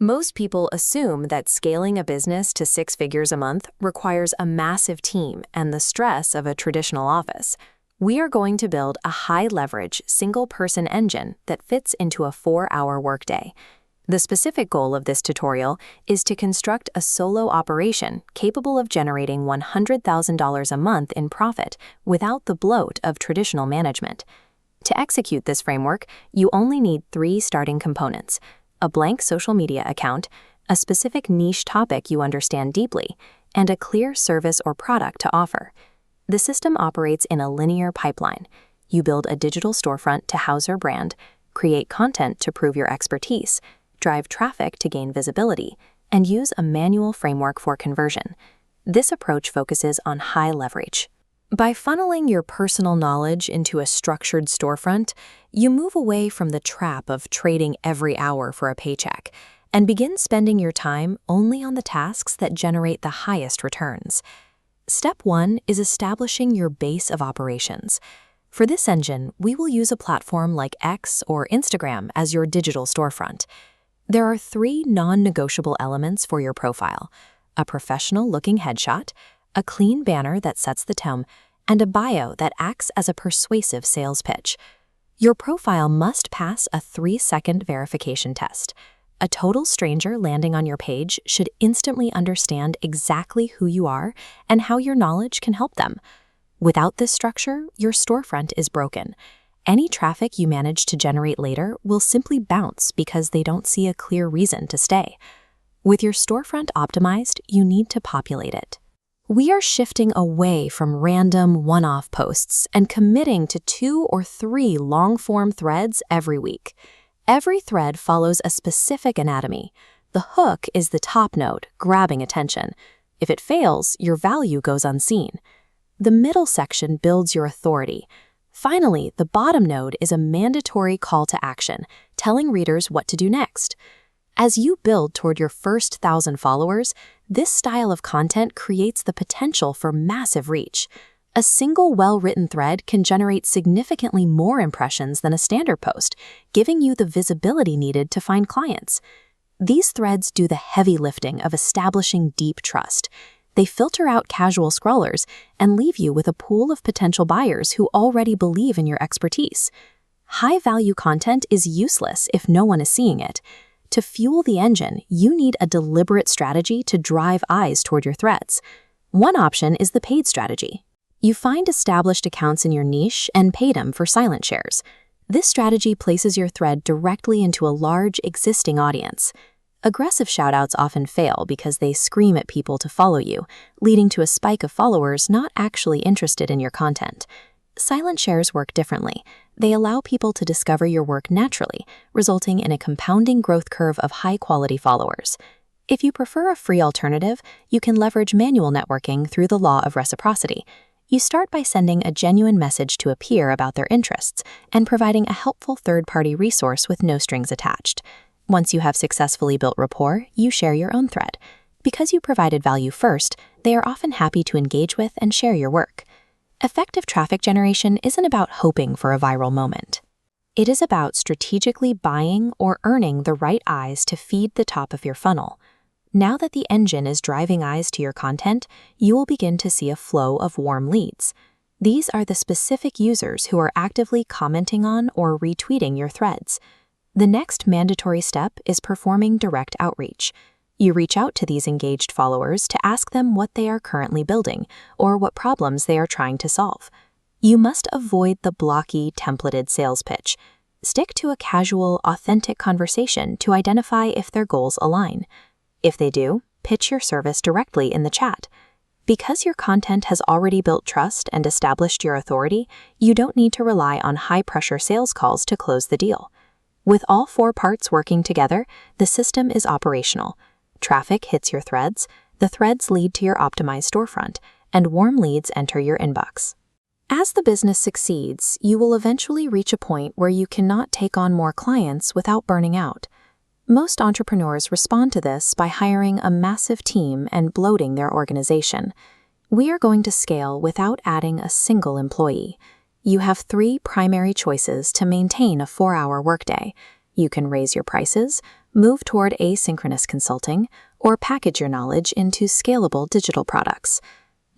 Most people assume that scaling a business to 6 figures a month requires a massive team and the stress of a traditional office. We are going to build a high-leverage, single-person engine that fits into a 4-hour workday. The specific goal of this tutorial is to construct a solo operation capable of generating $100,000 a month in profit without the bloat of traditional management. To execute this framework, you only need 3 starting components: a blank social media account, a specific niche topic you understand deeply, and a clear service or product to offer. The system operates in a linear pipeline. You build a digital storefront to house your brand, create content to prove your expertise, drive traffic to gain visibility, and use a manual framework for conversion. This approach focuses on high leverage. By funneling your personal knowledge into a structured storefront, you move away from the trap of trading every hour for a paycheck and begin spending your time only on the tasks that generate the highest returns. Step 1 is establishing your base of operations. For this engine, we will use a platform like X or Instagram as your digital storefront. There are 3 non-negotiable elements for your profile: a professional-looking headshot, a clean banner that sets the tone, and a bio that acts as a persuasive sales pitch. Your profile must pass a 3-second verification test. A total stranger landing on your page should instantly understand exactly who you are and how your knowledge can help them. Without this structure, your storefront is broken. Any traffic you manage to generate later will simply bounce because they don't see a clear reason to stay. With your storefront optimized, you need to populate it. We are shifting away from random one-off posts and committing to 2 or 3 long-form threads every week. Every thread follows a specific anatomy. The hook is the top note, grabbing attention. If it fails, your value goes unseen. The middle section builds your authority. Finally, the bottom node is a mandatory call to action, telling readers what to do next. As you build toward your first 1,000 followers, this style of content creates the potential for massive reach. A single well-written thread can generate significantly more impressions than a standard post, giving you the visibility needed to find clients. These threads do the heavy lifting of establishing deep trust. They filter out casual scrollers and leave you with a pool of potential buyers who already believe in your expertise. High-value content is useless if no one is seeing it. To fuel the engine, you need a deliberate strategy to drive eyes toward your threads. One option is the paid strategy. You find established accounts in your niche and pay them for silent shares. This strategy places your thread directly into a large existing audience. Aggressive shoutouts often fail because they scream at people to follow you, leading to a spike of followers not actually interested in your content. Silent shares work differently. They allow people to discover your work naturally, resulting in a compounding growth curve of high-quality followers. If you prefer a free alternative, you can leverage manual networking through the law of reciprocity. You start by sending a genuine message to a peer about their interests and providing a helpful third-party resource with no strings attached. Once you have successfully built rapport, you share your own thread. Because you provided value first, they are often happy to engage with and share your work. Effective traffic generation isn't about hoping for a viral moment. It is about strategically buying or earning the right eyes to feed the top of your funnel. Now that the engine is driving eyes to your content, you will begin to see a flow of warm leads. These are the specific users who are actively commenting on or retweeting your threads. The next mandatory step is performing direct outreach. You reach out to these engaged followers to ask them what they are currently building or what problems they are trying to solve. You must avoid the blocky, templated sales pitch. Stick to a casual, authentic conversation to identify if their goals align. If they do, pitch your service directly in the chat. Because your content has already built trust and established your authority, you don't need to rely on high-pressure sales calls to close the deal. With all 4 parts working together, the system is operational. Traffic hits your threads, the threads lead to your optimized storefront, and warm leads enter your inbox. As the business succeeds, you will eventually reach a point where you cannot take on more clients without burning out. Most entrepreneurs respond to this by hiring a massive team and bloating their organization. We are going to scale without adding a single employee. You have 3 primary choices to maintain a 4-hour workday. You can raise your prices, move toward asynchronous consulting, or package your knowledge into scalable digital products.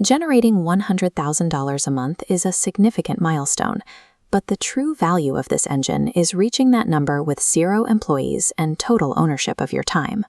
Generating $100,000 a month is a significant milestone, but the true value of this engine is reaching that number with 0 employees and total ownership of your time.